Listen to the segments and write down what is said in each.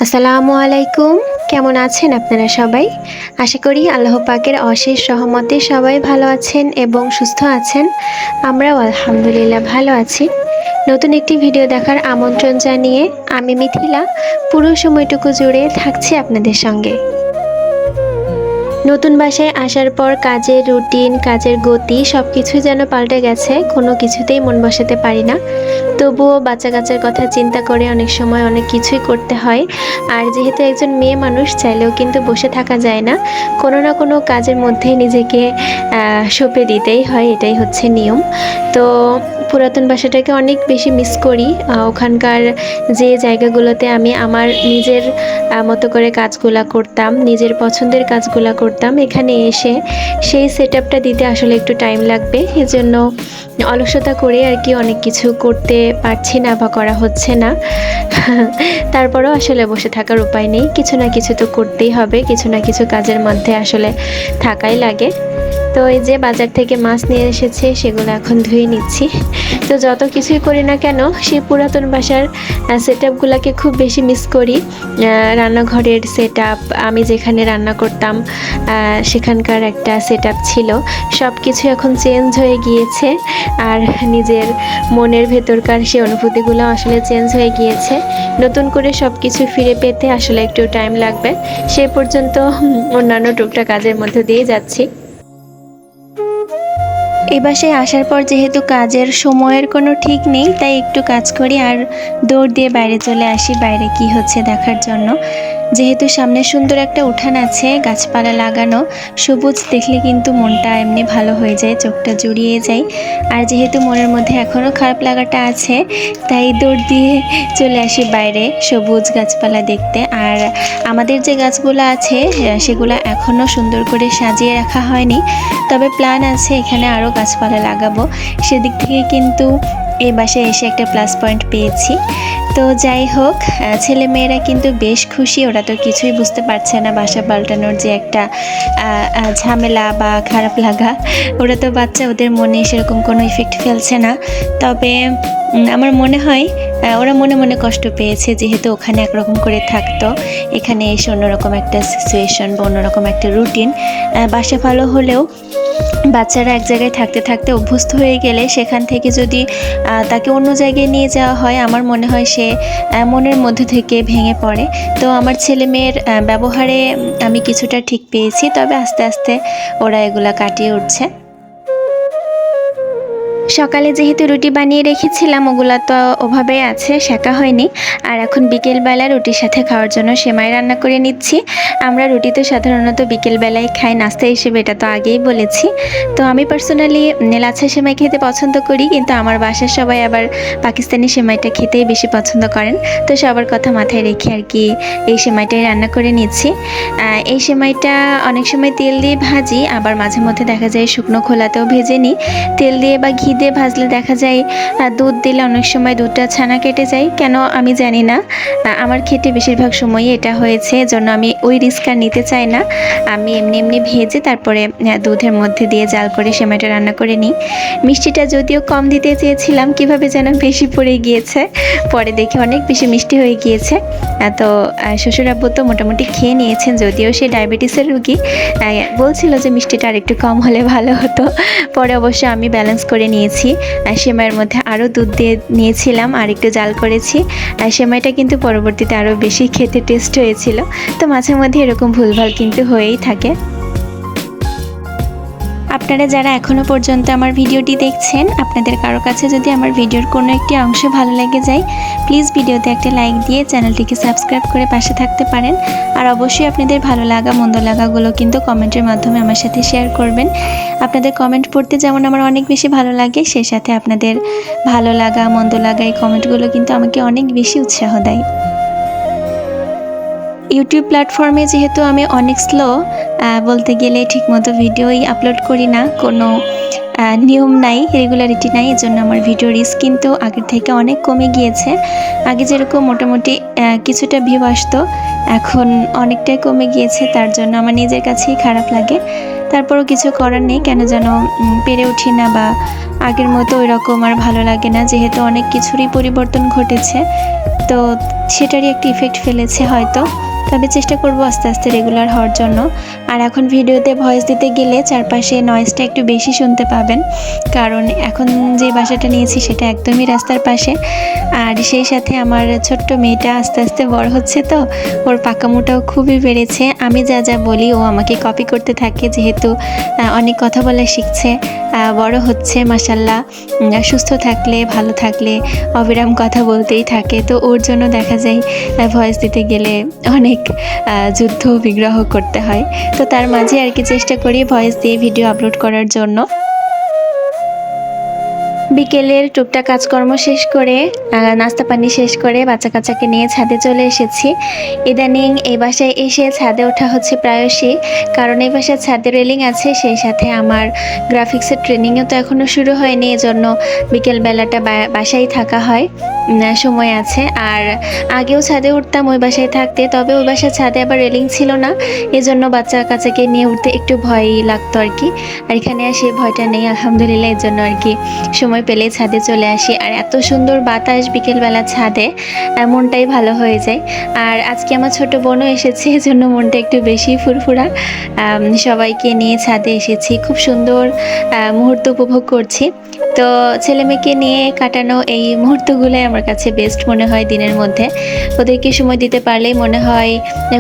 আসসালামু আলাইকুম। কেমন আছেন আপনারা সবাই? আশা করি আল্লাহ পাকের অশেষ রহমতে সবাই ভালো আছেন এবং সুস্থ আছেন। আমরাও আলহামদুলিল্লাহ ভালো আছি। নতুন একটি ভিডিও দেখার আমন্ত্রণ জানিয়ে আমি মিথিলা পুরো সময়টুকু জুড়ে থাকছি আপনাদের সঙ্গে। নতুন বাসায় আসার পর কাজের রুটিন, কাজের গতি সবকিছুই যেন পাল্টে গেছে। কোনো কিছুতেই মন বসাতে পারি না। তবুও বাচ্চা-কাচ্চার কথা চিন্তা করে অনেক সময় অনেক কিছুই করতে হয়। আর যেহেতু একজন মেয়ে মানুষ, চাইলেও কিন্তু বসে থাকা যায় না। কোনো না কোনো কাজের মধ্যে নিজেকে সঁপে দিতেই হয়, এটাই হচ্ছে নিয়ম। তো পুরাতন বাসাটাকে অনেক বেশি মিস করি। ওখানকার যে জায়গাগুলোতে আমি আমার নিজের মতো করে কাজগুলা করতাম, নিজের পছন্দের কাজগুলা করতাম, এখানে এসে সেই সেটআপটা দিতে আসলে একটু টাইম লাগবে। এজন্য অলসতা করে আর কি অনেক কিছু করতে পারছি না বা করা হচ্ছে না। তারপরেও আসলে বসে থাকার উপায় নেই। কিছু না কিছু তো করতেই হবে। কিছু না কিছু কাজের মধ্যে আসলে থাকাই লাগে। তো এই যে বাজার থেকে মাছ নিয়ে এসেছে, সেগুলো এখন ধুয়ে নিচ্ছি। তো যত কিছুই করি না কেন, সেই পুরাতন বাসার সেটআপগুলোকে খুব বেশি মিস করি। রান্নাঘরের সেটআপ, আমি যেখানে রান্না করতাম সেখানকার একটা সেটআপ ছিল। সব কিছু এখন চেঞ্জ হয়ে গিয়েছে। আর নিজের মনের ভেতরকার সেই অনুভূতিগুলো আসলে চেঞ্জ হয়ে গিয়েছে। নতুন করে সব কিছু ফিরে পেতে আসলে একটু টাইম লাগবে। সে পর্যন্ত অন্যান্য টুকটাক কাজের মধ্যে দিয়ে যাচ্ছি। এই বাসায় আসার পর যেহেতু কাজের সময়ের কোনো ঠিক নেই, তাই একটু কাজ করি আর দৌড় দিয়ে বাইরে চলে আসি, বাইরে কি হচ্ছে দেখার জন্য। যেহেতু সামনে সুন্দর একটা উঠান আছে, গাছপালা লাগানো, সবুজ দেখলে কিন্তু মনটা এমনি ভালো হয়ে যায়, চোখটা জুড়িয়ে যায়। আর যেহেতু মনের মধ্যে এখনও খারাপ লাগাটা আছে, তাই দৌড় দিয়ে চলে আসি বাইরে সবুজ গাছপালা দেখতে। আর আমাদের যে গাছগুলো আছে সেগুলো এখনও সুন্দর করে সাজিয়ে রাখা হয়নি, তবে প্ল্যান আছে এখানে আরও গাছপালা লাগাবো। সেদিক থেকে কিন্তু এই বাসায় এসে একটা প্লাস পয়েন্ট পেয়েছি। তো যাই হোক, ছেলেমেয়েরা কিন্তু বেশ খুশি। ওরা তো কিছুই বুঝতে পারছে না বাসা পাল্টানোর যে একটা ঝামেলা বা খারাপ লাগা। ওরা তো বাচ্চা, ওদের মনে সেরকম কোনো ইফেক্ট ফেলছে না। তবে আমার মনে হয় ওরা মনে মনে কষ্ট পেয়েছে, যেহেতু ওখানে একরকম করে থাকতো, এখানে এসে অন্যরকম একটা সিচুয়েশন বা অন্যরকম একটা রুটিন। বাসা ভালো হলেও বাচ্চারা এক জায়গায় থাকতে থাকতে অভ্যস্ত হয়ে গেলে সেখান থেকে যদি তাকে অন্য জায়গায় নিয়ে যাওয়া হয়, আমার মনে হয় সে মনের মধ্যে থেকে ভেঙে পড়ে। তো আমার ছেলে মেয়ের ব্যবহারে আমি কিছুটা ঠিক পেয়েছি, তবে আস্তে আস্তে ওরা এগুলা কাটিয়ে উঠছে। সকালে যেহেতু রুটি বানিয়ে রেখেছিলাম, ওগুলা তো ওভাবেই আছে, সেঁকা হয়নি। আর এখন বিকেলবেলা রুটির সাথে খাওয়ার জন্য সেমাই রান্না করে নিচ্ছি। আমরা রুটি তো সাধারণত বিকেলবেলায় খাই নাস্তা হিসেবে, এটা তো আগেই বলেছি। তো আমি পার্সোনালি লাচ্ছা সেমাই খেতে পছন্দ করি, কিন্তু আমার বাসার সবাই আবার পাকিস্তানি সেমাইটা খেতেই বেশি পছন্দ করেন। তো সবার কথা মাথায় রেখে আর কি এই সেমাইটাই রান্না করে নিচ্ছি। এই সেমাইটা অনেক সময় তেল দিয়ে ভাজি, আবার মাঝে মধ্যে দেখা যায় শুকনো খোলাতেও ভেজে নিই। তেল দিয়ে বা ঘি দিয়ে ভাজলে দেখা যায় দুধ দিলে অনেক সময় দুধটা ছানা কেটে যায়, কেন আমি জানি না। আমার ক্ষেত্রে বেশিরভাগ সময়ই এটা হয়েছে, এজন্য আমি ওই রিস্ক আর নিতে চাই না। আমি এমনি এমনি ভেজে তারপরে দুধের মধ্যে দিয়ে জাল করে সেমাইটা রান্না করে নিই। মিষ্টিটা যদিও কম দিতে চেয়েছিলাম, কিভাবে যেন বেশি পড়ে গিয়েছে, পরে দেখে অনেক বেশি মিষ্টি হয়ে গিয়েছে। তো শ্বশুর আব্বু তো মোটামুটি খেয়ে নিয়েছেন, যদিও সে ডায়াবেটিসের রুগী, বলছিল যে মিষ্টিটা আর একটু কম হলে ভালো হতো। পরে অবশ্য আমি ব্যালেন্স করে নিয়েছি। সেমাইয়ের মধ্যে আরও দুধ দিয়ে নিয়েছিলাম আর একটু জাল করেছি। সেমাইটা কিন্তু পরবর্তীতে আরও বেশি খেতে টেস্ট হয়েছিল। তো মাঝে মধ্যে এরকম ভুলভাল কিন্তু হয়েই থাকে। আপনারা যারা এখনও পর্যন্ত আমার ভিডিওটি দেখছেন, আপনাদের কারো কাছে যদি আমার ভিডিওর কোনো একটি অংশ ভালো লেগে যায়, প্লিজ ভিডিওতে একটা লাইক দিয়ে চ্যানেলটিকে সাবস্ক্রাইব করে পাশে থাকতে পারেন। আর অবশ্যই আপনাদের ভালো লাগা মন্দ লাগাগুলো কিন্তু কমেন্টের মাধ্যমে আমার সাথে শেয়ার করবেন। আপনাদের কমেন্ট পড়তে যেমন আমার অনেক বেশি ভালো লাগে, সেই সাথে আপনাদের ভালো লাগা মন্দ লাগা এই কমেন্টগুলো কিন্তু আমাকে অনেক বেশি উৎসাহ দেয়। ইউটিউব প্ল্যাটফর্মে যেহেতু আমি অনেক স্লো, বলতে গেলে ঠিকমতো ভিডিওই আপলোড করি না, কোনো নিয়ম নাই, রেগুলারিটি নাই, এজন্য আমার ভিডিও রিচ কিন্তু আগের থেকে অনেক কমে গিয়েছে। আগে যেরকম মোটামুটি কিছুটা ভিউ আসতো, এখন অনেকটাই কমে গিয়েছে। তার জন্য আমার নিজের কাছেই খারাপ লাগে। তারপরও কিছু করার নেই, কেন যেন পেরে উঠি না বা আগের মতো ওই রকম আর ভালো লাগে না, যেহেতু অনেক কিছুরই পরিবর্তন ঘটেছে। তো সেটারই একটা ইফেক্ট ফেলেছে হয়তো। তবে চেষ্টা করব আস্তে আস্তে রেগুলার হওয়ার জন্য। আর এখন ভিডিওতে ভয়েস দিতে গেলে চারপাশে নয়েজটা একটু বেশি শুনতে পাবেন, কারণ এখন যে বাসাটা নিয়েছি সেটা একদমই রাস্তার পাশে। আর সেই সাথে আমার ছোট্ট মেয়েটা আস্তে আস্তে বড় হচ্ছে, তো ওর পাকামোটাও খুবই বেড়েছে। আমি যা যা বলি ও আমাকে কপি করতে থাকে, যেহেতু অনেক কথা বলা শিখছে, বড় হচ্ছে মাশাল্লাহ। সুস্থ থাকলে ভালো থাকলে অবিরাম কথা বলতেই থাকে, তো ওর জন্য দেখা যায় ভয়েস দিতে গেলে অনেক যুদ্ধ বিগ্রহ করতে হয়। তো তার মাঝে আর কি চেষ্টা করি ভয়েস দিয়ে ভিডিও আপলোড করার জন্য। বিকেলের টুকটাক কাজকর্ম শেষ করে নাস্তা পানি শেষ করে বাচ্চা কাচ্চাকে নিয়ে ছাদে চলে এসেছি। ইদানিং এই বাসায় এসে ছাদে ওঠা হচ্ছে প্রায়শই, কারণ এই বাসায় ছাদে রেলিং আছে, সেই সাথে আমার গ্রাফিক্সের ট্রেনিংও তো এখনও শুরু হয়নি, এজন্য বিকেলবেলাটা বাসায় থাকা হয়, সময় আছে। আর আগেও ছাদে উঠতাম ওই বাসায় থাকতে, তবে ওই বাসার ছাদে আবার রেলিং ছিল না, এজন্য বাচ্চা কাচ্চাকে নিয়ে উঠতে একটু ভয়ই লাগতো আর কি। আর এখানে সেই ভয়টা নেই আলহামদুলিল্লাহ, এর জন্য আর কি সময় পেলে ছাদে চলে আসি। আর এত সুন্দর বাতাস বিকেলবেলা ছাদে, মনটাই ভালো হয়ে যায়। আর আজকে আমার ছোট বোনও এসেছে, এজন্য মনটা একটু বেশি ফুরফুরা। সবাইকে নিয়ে ছাদে এসেছি, খুব সুন্দর মুহূর্ত উপভোগ করছি। তো ছেলে মেয়েকে নিয়ে কাটানো এই মুহূর্তগুলোই আমার কাছে বেস্ট মনে হয় দিনের মধ্যে। ওদেরকে সময় দিতে পারলেই মনে হয়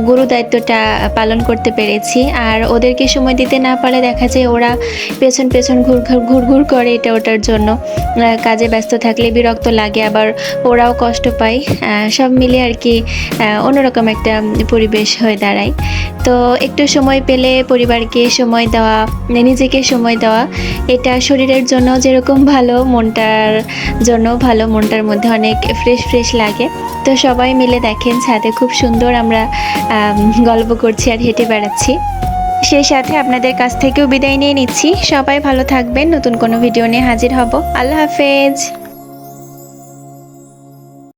গুরু দায়িত্বটা পালন করতে পেরেছি। আর ওদেরকে সময় দিতে না পারলে দেখা যায় ওরা পেছন পেছন ঘুর করে এটা ওটার জন্য। কাজে ব্যস্ত থাকলে বিরক্ত লাগে, আবার ওরাও কষ্ট পায়, সব মিলে আর কি অন্যরকম একটা পরিবেশ হয়ে দাঁড়ায়। তো একটু সময় পেলে পরিবারকে সময় দেওয়া, নিজেকে সময় দেওয়া, এটা শরীরের জন্য যেরকম ভালো, মনটার জন্য ভালো, মনটার মধ্যে অনেক ফ্রেশ লাগে। তো সবাই মিলে দেখেন ছাদে খুব সুন্দর আমরা গল্প করছি আর হেঁটে বেড়াচ্ছি। সেই সাথে আপনাদের কাছ থেকেও বিদায় নিয়ে নিচ্ছি। সবাই ভালো থাকবেন, নতুন কোনো ভিডিও নিয়ে হাজির হব। আল্লাহ হাফেজ।